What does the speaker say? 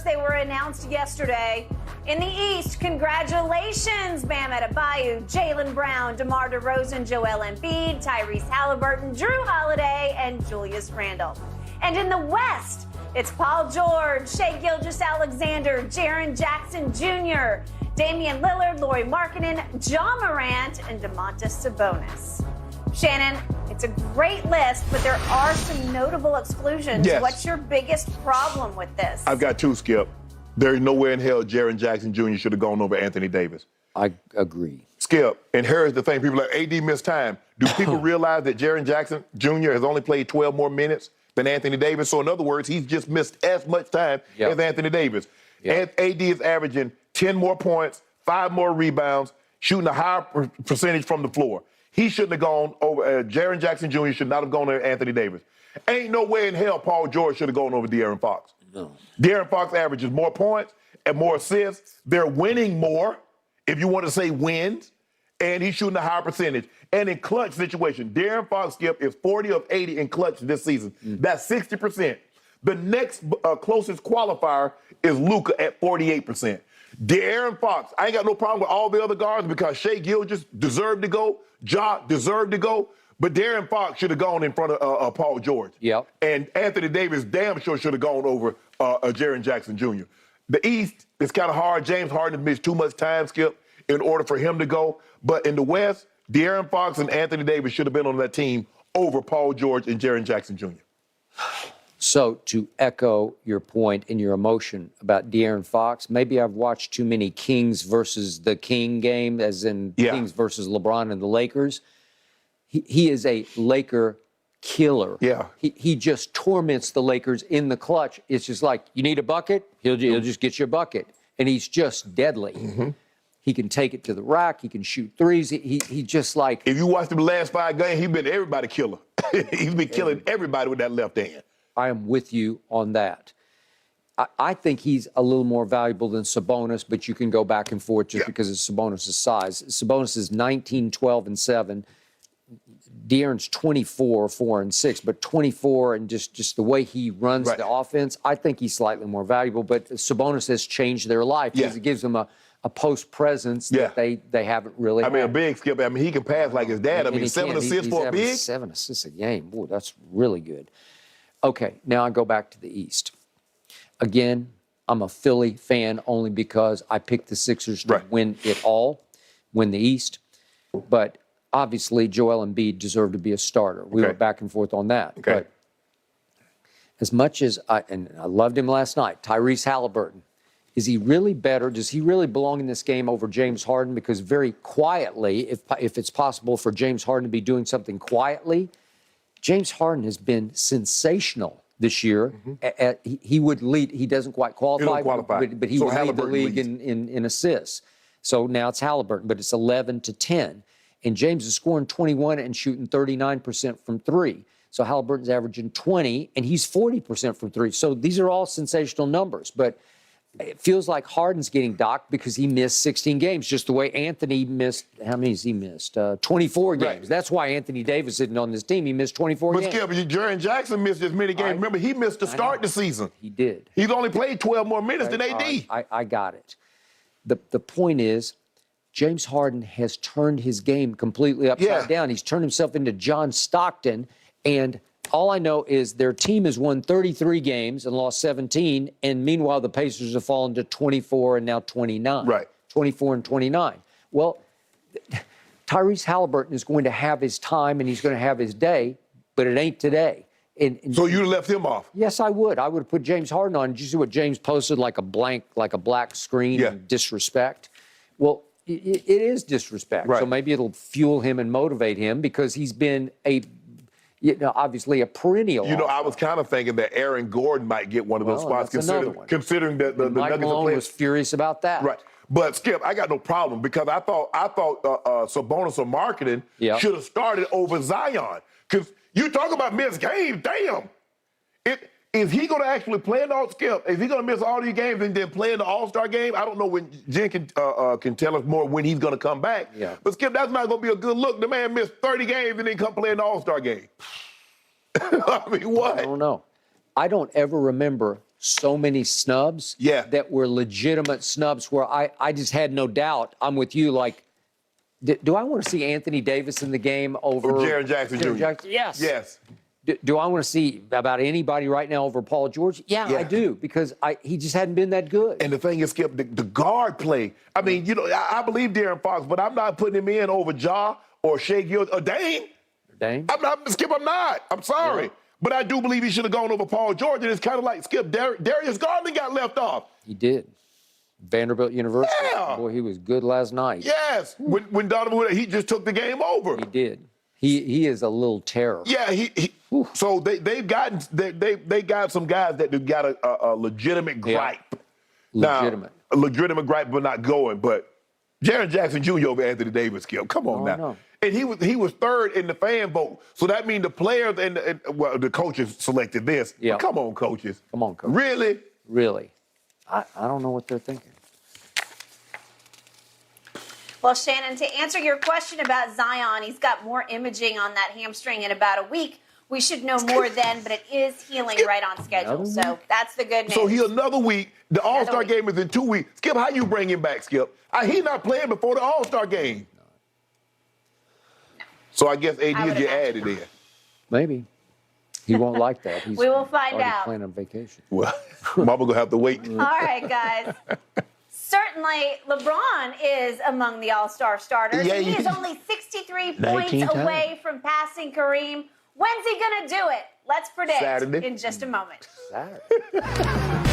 They were announced yesterday. In the East, congratulations, Bam Adebayo, Jaylen Brown, DeMar DeRozan, Joel Embiid, Tyrese Halliburton, Drew Holiday, and Julius Randle. And in the West, it's Paul George, Shai Gilgeous-Alexander, Jaren Jackson Jr., Damian Lillard, Lauri Markkanen, John Morant, and Domantas Sabonis. Shannon, it's a great list, but there are some notable exclusions. Yes. What's your biggest problem with this? I've got two, Skip. There's nowhere in hell Jaren Jackson Jr. should have gone over Anthony Davis. I agree. Skip, and here's the thing. People are like, AD missed time. Do people realize that Jaren Jackson Jr. has only played 12 more minutes than Anthony Davis? So in other words, he's just missed as much time as Anthony Davis. And AD is averaging 10 more points, 5 more rebounds, shooting a higher percentage from the floor. He shouldn't have gone over, Jaren Jackson Jr. should not have gone over Anthony Davis. Ain't no way in hell Paul George should have gone over De'Aaron Fox. No. De'Aaron Fox averages more points and more assists. They're winning more, if you want to say wins, and he's shooting a higher percentage. And in clutch situation, De'Aaron Fox, Skip, is 40 of 80 in clutch this season. That's 60%. The next closest qualifier is Luka at 48%. De'Aaron Fox, I ain't got no problem with all the other guards because Shai Gilgeous deserved to go, Ja deserved to go, but De'Aaron Fox should have gone in front of Paul George. Yep. And Anthony Davis damn sure should have gone over Jaren Jackson Jr. The East is kind of hard. James Harden has missed too much time, Skip, in order for him to go. But in the West, De'Aaron Fox and Anthony Davis should have been on that team over Paul George and Jaren Jackson Jr. So to echo your point and your emotion about De'Aaron Fox, maybe I've watched too many Kings versus the King game, as in Kings versus LeBron and the Lakers. He is a Laker killer. Yeah. He just torments the Lakers in the clutch. It's just like, you need a bucket? He'll just get you a bucket. And he's just deadly. He can take it to the rack. He can shoot threes. He just like... If you watch the last 5 games, he's been everybody killer. He's been killing everybody with that left hand. I am with you on that. I think he's a little more valuable than Sabonis, but you can go back and forth just because of Sabonis' size. Sabonis is 19, 12, and 7. De'Aaron's 24, 4, and 6, but 24 and just the way he runs the offense, I think he's slightly more valuable. But Sabonis has changed their life because it gives them a post presence that they haven't really had. I mean, a big Skip. I mean, he can pass like his dad. I mean, 7 assists for a big. 7 assists a game. Boy, that's really good. Okay, now I go back to the East. Again, I'm a Philly fan only because I picked the Sixers to win it all, win the East. But obviously, Joel Embiid deserved to be a starter. We were back and forth on that. But as much as I loved him last night, Tyrese Halliburton, is he really better? Does he really belong in this game over James Harden? Because very quietly, if it's possible for James Harden to be doing something quietly, James Harden has been sensational this year. He would lead. He doesn't quite qualify, but he would lead the league in assists. So now it's Halliburton, but it's 11-10. And James is scoring 21 and shooting 39% from 3. So Halliburton's averaging 20, and he's 40% from 3. So these are all sensational numbers. But it feels like Harden's getting docked because he missed 16 games, just the way Anthony missed. How many has he missed? 24 games. That's why Anthony Davis isn't on this team. He missed 24 games. But Skip, Jaren Jackson missed as many games. Remember, he missed to start the season. He did. He's only played 12 more minutes than AD. I got it. The point is, James Harden has turned his game completely upside down. He's turned himself into John Stockton, and all I know is their team has won 33 games and lost 17, and meanwhile the Pacers have fallen to 24 and now 29. 24 and 29. Well, Tyrese Halliburton is going to have his time and he's going to have his day, but it ain't today. And so you left him off? Yes, I would. I would have put James Harden on. Did you see what James posted, like a black screen and disrespect? Well, it is disrespect. So maybe it'll fuel him and motivate him because he's been obviously a perennial. I was kind of thinking that Aaron Gordon might get one of those spots, considering that the Mike Nuggets Malone was furious about that. Right. But Skip, I got no problem because I thought Sabonis or Markkanen should have started over Zion. Because you talk about missed games, damn. Is he going to actually play in all Skip? Is he going to miss all these games and then play in the All-Star game? I don't know when Jen can tell us more when he's going to come back. But Skip, that's not going to be a good look. The man missed 30 games and then come play in the All-Star game. I mean, what? I don't know. I don't ever remember so many snubs Yeah. that were legitimate snubs where I just had no doubt. I'm with you. Like, do I want to see Anthony Davis in the game over Jaren Jackson Jr.? Yes. Yes. Do I want to see about anybody right now over Paul George? Yeah, I do, because he just hadn't been that good. And the thing is, Skip, the guard play. I mean, you know, I believe De'Aaron Fox, but I'm not putting him in over Ja or Shea Gilgeous or Dame. Dame? I'm not, Skip, I'm not. I'm sorry. Yeah. But I do believe he should have gone over Paul George. And it's kind of like, Skip, Darius Garland got left off. He did. Vanderbilt University. Yeah. Boy, he was good last night. Yes. When Donovan, he just took the game over. He did. He is a little terror. Yeah, so they got some guys that have got a legitimate gripe. Legitimate. Now, a legitimate gripe, but not going. But Jaren Jackson Jr. over Anthony Davis, Skip. Come on now. No. And he was third in the fan vote. So that means the players and the coaches selected this. Yeah. Come on, coaches. Come on, coach. Really? Really. I don't know what they're thinking. Well, Shannon, to answer your question about Zion, he's got more imaging on that hamstring in about a week. We should know more then, but it is healing right on schedule. So that's the good news. So he another week. The All-Star week. game is in 2 weeks. Skip, how you bring him back, Skip? He's not playing before the All-Star game. So I guess AD would get imagine. added in. Maybe. He won't like that. He's We will find already out. planning on vacation. Well, Mama gonna have to wait. All right, guys. Certainly, LeBron is among the All-Star starters. Yeah, and he he- is only 63 points 19 times. away from passing Kareem. When's he going to do it? Let's predict Saturday. in just a moment. Saturday.